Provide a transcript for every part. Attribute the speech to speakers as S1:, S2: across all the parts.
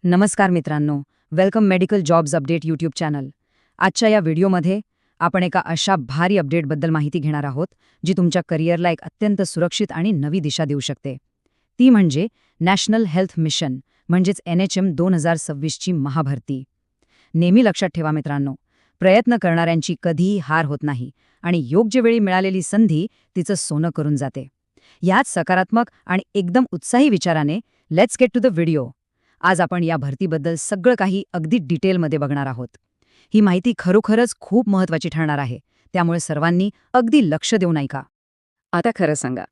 S1: नमस्कार मित्रांनो, welcome medical jobs update YouTube channel. आजच्या या व्हिडिओमध्ये आपण एका अशा भारी अपडेटबद्दल माहिती घेणार आहोत जी तुमच्या करिअरला एक अत्यंत सुरक्षित आणि नवी दिशा देऊ शकते. ती म्हणजे नॅशनल हेल्थ मिशन म्हणजेच NHM 2026 ची महाभरती. नेहमी लक्षात ठेवा मित्रांनो, प्रयत्न करणाऱ्यांची कधीही हार होत नाही आणि योग्य वेळी मिळालेली संधी तिचं सोनं करून जाते. याच सकारात्मक आणि एकदम उत्साही विचाराने let's get to the video. आज आपण या भरतीबद्दल सगळं काही अगदी डिटेलमध्ये बघणार आहोत. ही माहिती खरोखरच खूप महत्त्वाची ठरणार आहे, त्यामुळे सर्वांनी अगदी लक्ष देऊन ऐका.
S2: आता खरं सांगा,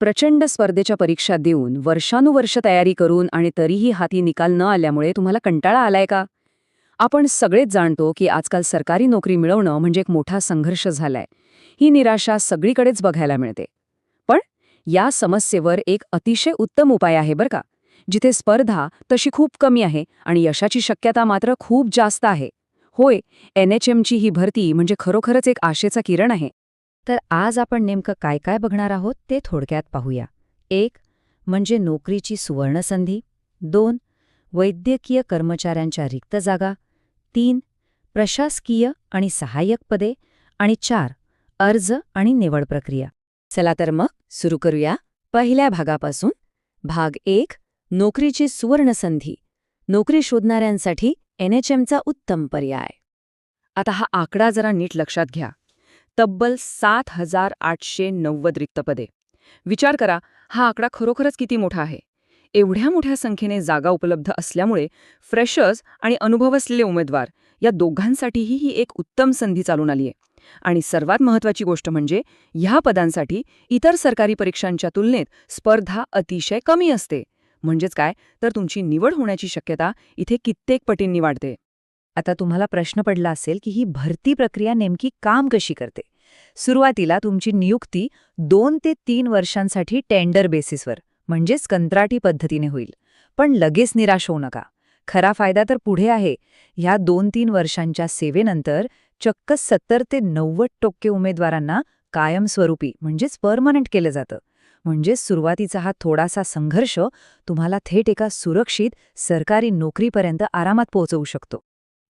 S2: प्रचंड स्पर्धेच्या परीक्षा देऊन वर्षानुवर्ष तयारी करून आणि तरीही हाती निकाल न आल्यामुळे तुम्हाला कंटाळा आलाय का? आपण सगळेच जाणतो की आजकाल सरकारी नोकरी मिळवणं म्हणजे एक मोठा संघर्ष झालाय. ही निराशा सगळीकडेच बघायला मिळते. पण या समस्येवर एक अतिशय उत्तम उपाय आहे बरं का. जिथे स्पर्धा तशी खूप कमी आहे आणि यशाची शक्यता मात्र खूप जास्त आहे. होय, NHMची ही भरती म्हणजे खरोखरच एक आशेचा किरण आहे.
S1: तर आज आपण नेमकं काय काय बघणार आहोत ते थोडक्यात पाहूया. 1. म्हणजे नोकरीची सुवर्णसंधी. 2. वैद्यकीय कर्मचाऱ्यांच्या रिक्त जागा. 3. प्रशासकीय आणि सहाय्यक पदे. आणि 4. अर्ज आणि निवड प्रक्रिया.
S2: चला तर मग सुरू करूया पहिल्या भागापासून. भाग 1. नोकरीची सुवर्णसंधी. नोकरी शोधणाऱ्यांसाठी NHMचा उत्तम पर्याय. आता हा आकडा जरा नीट लक्षात घ्या. तब्बल 7,890 रिक्त पदे. विचार करा, हा आकडा खरोखरच किती मोठा आहे. एवढ्या मोठ्या संख्येने जागा उपलब्ध असल्यामुळे फ्रेशर्स आणि अनुभव असलेले उमेदवार या दोघांसाठीही ही एक उत्तम संधी चालून आली आहे. आणि सर्वात महत्त्वाची गोष्ट म्हणजे ह्या पदांसाठी इतर सरकारी परीक्षांच्या तुलनेत स्पर्धा अतिशय कमी असते. म्हणजेच काय, तर तुमची निवड होण्याची शक्यता इथे कित्येक पटींनी वाढते.
S1: आता तुम्हाला प्रश्न पडला असेल की ही भरती प्रक्रिया नेमकी काम कशी करते. सुरुवातीला तुमची नियुक्ती 2 ते 3 वर्षांसाठी टेंडर बेसिसवर म्हणजेच कंत्राटी पद्धतीने होईल. पण लगेच निराश होऊ नका. खरा फायदा तर पुढे आहे. ह्या 2-3 वर्षांच्या सेवेनंतर चक्क 70 ते 90% उमेदवारांना कायमस्वरूपी म्हणजेच परमनंट केलं जातं. म्हणजे सुरुवातीचा हा थोडासा संघर्ष तुम्हाला थेट एका सुरक्षित सरकारी नोकरीपर्यंत आरामात पोहोचवू शकतो.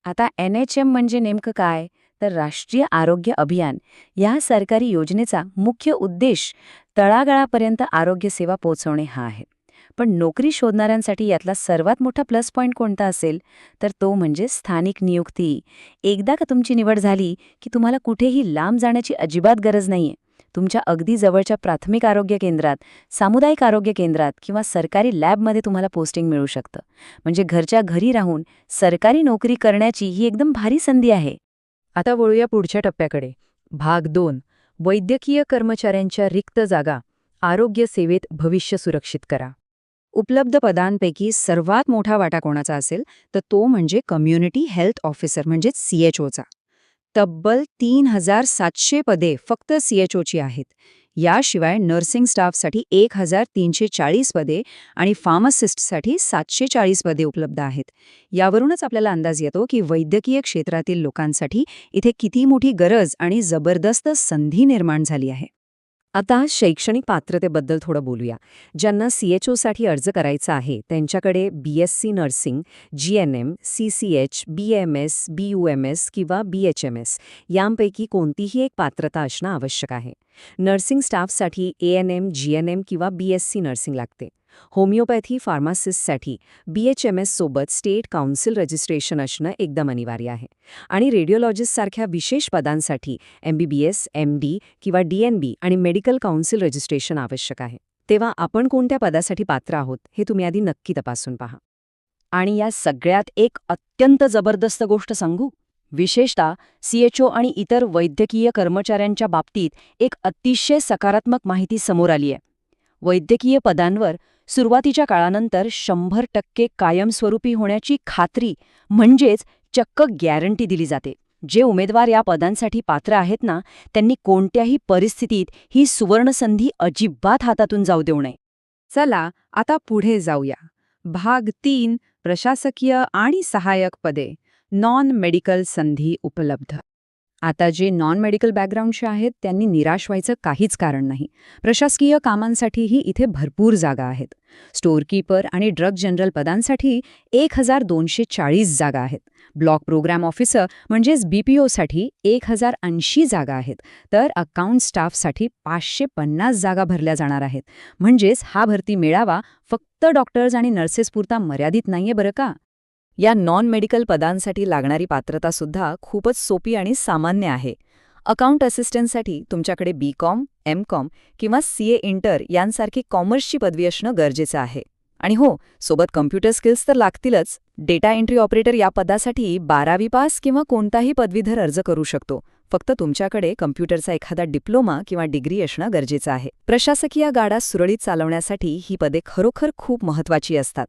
S2: आता NHM म्हणजे नेमकं काय, तर राष्ट्रीय आरोग्य अभियान या सरकारी योजनेचा मुख्य उद्देश तळागाळापर्यंत आरोग्य सेवा पोहोचवणे हा आहे. पण नोकरी शोधणाऱ्यांसाठी यातला सर्वात मोठा प्लस पॉइंट कोणता असेल, तर तो म्हणजे स्थानिक नियुक्ती. एकदा का तुमची निवड झाली की तुम्हाला कुठेही लांब जाण्याची अजिबात गरज नाहीये. तुमच्या अगदी जवळच्या प्राथमिक आरोग्य केंद्रात, सामुदायिक आरोग्य केंद्रात किंवा सरकारी लॅबमध्ये तुम्हाला पोस्टिंग मिळू शकतं. म्हणजे घरच्या घरी राहून सरकारी नोकरी करण्याची ही एकदम भारी संधी आहे.
S1: आता वळूया पुढच्या टप्प्याकडे. भाग 2. वैद्यकीय कर्मचाऱ्यांच्या रिक्त जागा. आरोग्य सेवेत भविष्य सुरक्षित करा. उपलब्ध पदांपैकी सर्वात मोठा वाटा कोणाचा असेल, तर तो म्हणजे कम्युनिटी हेल्थ ऑफिसर म्हणजेच CHOचा. तब्बल 3,700 पदे फक्त CHOची आहेत. याशिवाय नर्सिंग स्टाफसाठी 1,340 पदे आणि फार्मासिस्टसाठी 740 पदे उपलब्ध आहेत. यावरूनच आपल्याला अंदाज येतो की वैद्यकीय क्षेत्रातील लोकांसाठी इथे किती मोठी गरज आणि जबरदस्त संधी निर्माण झाली आहे.
S2: आता शैक्षणिक पात्रतेबद्दल थोडं बोलूया. ज्यांना CHOसाठी अर्ज करायचा आहे त्यांच्याकडे BSc nursing, GNM, CCH, BMS, BUMS किंवा BHMS यांपैकी कोणतीही एक पात्रता असणं आवश्यक आहे. नर्सिंग स्टाफसाठी ANM, GNM किंवा BSc नर्सिंग लागते. होमिओपॅथी फार्मासिस्टसाठी BHMS सोबत स्टेट काउन्सिल रजिस्ट्रेशन असणं एकदम अनिवार्य आहे. आणि रेडिओलॉजिस्टसारख्या विशेष पदांसाठी MBBS, MD किंवा DNB आणि मेडिकल काउन्सिल रजिस्ट्रेशन आवश्यक आहे. तेव्हा आपण कोणत्या पदासाठी पात्र आहोत हे तुम्ही आधी नक्की तपासून पहा. आणि या सगळ्यात एक अत्यंत जबरदस्त गोष्ट सांगू. विशेषतः CHO आणि इतर वैद्यकीय कर्मचाऱ्यांच्या बाबतीत एक अतिशय सकारात्मक माहिती समोर आली आहे. वैद्यकीय पदांवर सुरुवातीच्या काळानंतर 100% कायमस्वरूपी होण्याची खात्री म्हणजेच चक्क गॅरंटी दिली जाते. जे उमेदवार या पदांसाठी पात्र आहेत ना, त्यांनी कोणत्याही परिस्थितीत ही सुवर्णसंधी अजिबात हातातून जाऊ देऊ नये.
S1: चला आता पुढे जाऊया. भाग 3. प्रशासकीय आणि सहाय्यक पदे. नॉन मेडिकल संधी उपलब्ध. आता जे नॉन मेडिकल बॅकग्राऊंडचे आहेत त्यांनी निराश व्हायचं काहीच कारण नाही. प्रशासकीय कामांसाठीही इथे भरपूर जागा आहेत. स्टोअरकीपर आणि ड्रग जनरल पदांसाठी 1240 जागा आहेत. ब्लॉक प्रोग्राम ऑफिसर म्हणजेच BPOसाठी 1080 जागा आहेत. तर अकाउंट स्टाफसाठी 550 जागा भरल्या जाणार आहेत. म्हणजेच हा भरती मेळावा फक्त डॉक्टर्स आणि नर्सेसपुरता मर्यादित नाहीये बरं का.
S2: या नॉन मेडिकल पदांसाठी लागणारी पात्रतासुद्धा खूपच सोपी आणि सामान्य आहे. अकाउंट असिस्टंटसाठी तुमच्याकडे BCom, MCom किंवा CA इंटर यांसारखी कॉमर्सची पदवी असणं गरजेचं आहे. आणि हो, सोबत कम्प्युटर स्किल्स तर लागतीलच. डेटा एंट्री ऑपरेटर या पदासाठी 12वी पास किंवा कोणताही पदवीधर अर्ज करू शकतो. फक्त तुमच्याकडे कम्प्युटरचा एखादा डिप्लोमा किंवा डिग्री असणं गरजेचं आहे. प्रशासकीय गाडा सुरळीत चालवण्यासाठी ही पदे खरोखर खूप महत्त्वाची असतात.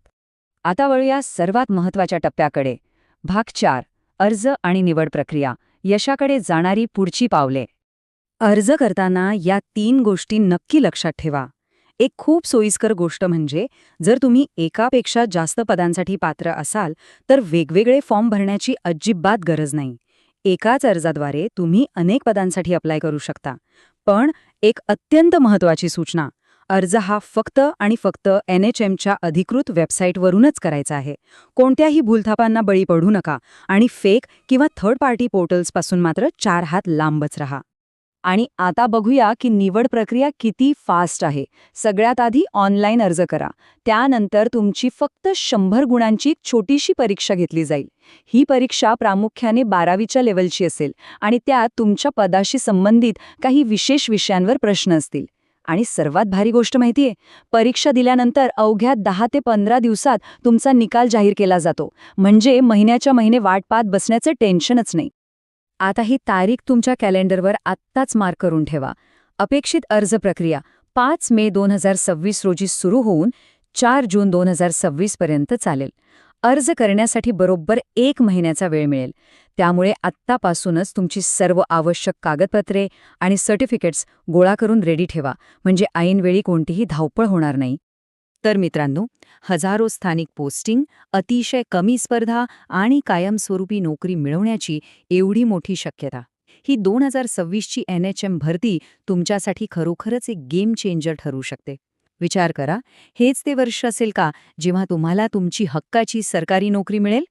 S1: आता वळूया सर्वात महत्त्वाच्या टप्प्याकडे. भाग 4. अर्ज आणि निवड प्रक्रिया. यशाकडे जाणारी पुढची पावले. अर्ज करताना या 3 गोष्टी नक्की लक्षात ठेवा. एक खूप सोयीस्कर गोष्ट म्हणजे जर तुम्ही एकापेक्षा जास्त पदांसाठी पात्र असाल तर वेगवेगळे फॉर्म भरण्याची अजिबात गरज नाही. एकाच अर्जाद्वारे तुम्ही अनेक पदांसाठी अप्लाय करू शकता. पण एक अत्यंत महत्त्वाची सूचना, अर्ज हा फक्त आणि फक्त NHMच्या अधिकृत वेबसाईटवरूनच करायचा आहे. कोणत्याही भूलथापांना बळी पडू नका आणि फेक किंवा थर्ड पार्टी पोर्टल्सपासून मात्र 4 हात लांबच राहा. आणि आता बघूया की निवड प्रक्रिया किती फास्ट आहे. सगळ्यात आधी ऑनलाईन अर्ज करा. त्यानंतर तुमची फक्त 100 गुणांची एक छोटीशी परीक्षा घेतली जाईल. ही परीक्षा प्रामुख्याने 12वीच्या लेव्हलची असेल आणि त्यात तुमच्या पदाशी संबंधित काही विशेष विषयांवर प्रश्न असतील. आणि सर्वात भारी गोष्ट माहितीये, परीक्षा दिल्यानंतर अवघ्या 10 ते 15 दिवसात तुमचा निकाल जाहीर केला जातो. म्हणजे महिन्याच्या महिने वाट पाहत बसण्याचं टेन्शनच नाही. आता ही तारीख तुमच्या कॅलेंडरवर आत्ताच मार्क करून ठेवा. अपेक्षित अर्ज प्रक्रिया 5 मे 2026 रोजी सुरू होऊन 4 जून 2026 पर्यंत चालेल. अर्ज करण्यासाठी बरोबर 1 महिन्याचा वेळ मिळेल. त्यामुळे आत्तापासूनच तुमची सर्व आवश्यक कागदपत्रे आणि सर्टिफिकेट्स गोळा करून रेडी ठेवा. म्हणजे ऐनवेळी कोणतीही धावपळ होणार नाही. तर मित्रांनो, हजारो स्थानिक पोस्टिंग, अतिशय कमी स्पर्धा आणि कायमस्वरूपी नोकरी मिळवण्याची एवढी मोठी शक्यता. ही 2026ची NHM भरती तुमच्यासाठी खरोखरच एक गेम चेंजर ठरू शकते. विचार करा, हेच ते वर्ष असेल का जेव्हा तुम्हाला तुमची हक्काची सरकारी नोकरी मिळेल?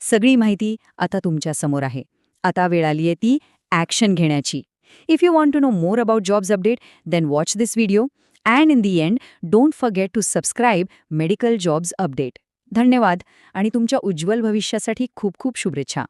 S1: सगळी माहिती आता तुमच्या समोर आहे. आता वेळ आलीये ती ॲक्शन घेण्याची. If you want to know more about jobs update, then watch this video. And in the end, don't forget to subscribe Medical Jobs Update. धन्यवाद आणि तुमच्या उज्ज्वल भविष्यासाठी खूप खूप शुभेच्छा.